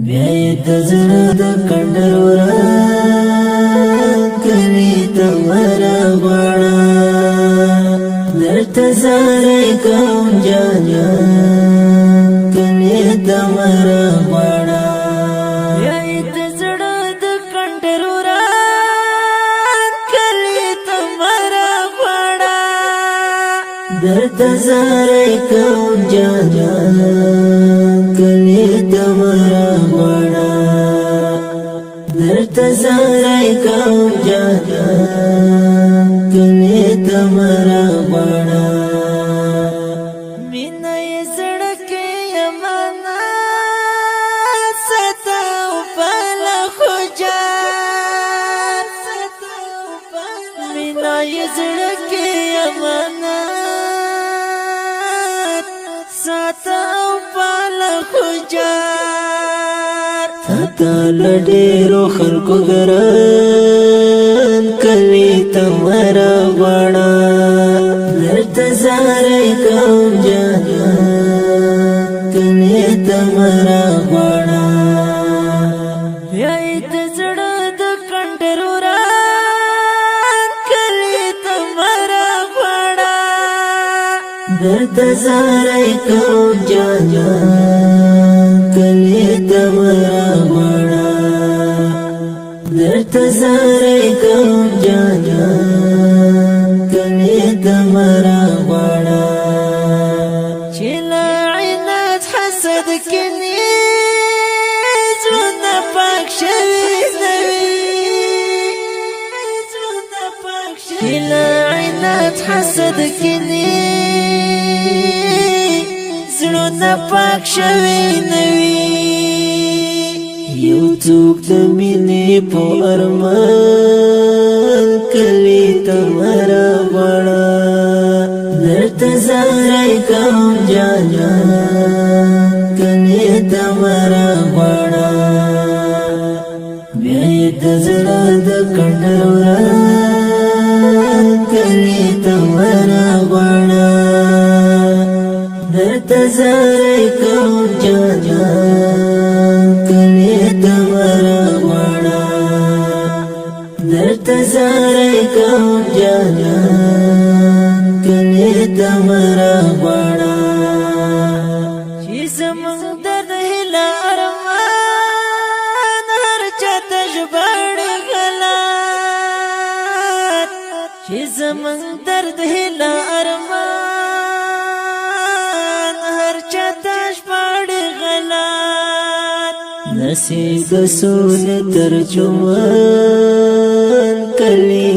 بیاي تزړه د کندر وران کلی تمرا غواړه درته زارې کوم جانا کلی تمرا غواړه بیاي تزړه د کندر وران کلی تمرا غواړه درته زارې کوم جانا کلی تمرا غواړه درته زارې کوم جانا کلی تمرا غواړه مینه یې زړه کې امانت ساتو پله خوجار مینه یې زړه کې امانت ساتو پله خوجار تا لډېرو خلکو ګران کلی تمرا غواړه درته زارې کوم جانا کلی تمرا غواړه بیاي د زړه د کندر وران کلی تمرا غواړه درته زارې کوم جانا کلی تمرا غواړه درته زارې کوم جانا کلی تمرا غواړه چې له عینات حسد کینې زړونه پاک شوي نه وي چې له عینات حسد کینې زړونه پاک شوي نه وي یو څوک د مینې په ارمان کلی تمرا غواړه درته زارې کوم جانا کلی تمرا غواړه بیاي د زړه د کندر وران کلی تمرا غواړه درته زارې کوم جانا کلی تمرا غواړه درته زارې کوم جانا کلی تمرا غواړه چې زمونږ درد هیله ارمان هر چاته ژباړي غلط چې زمونږ درد هیله ارمان هر چاته ژباړي غلط نصیب سول ترجمان کلی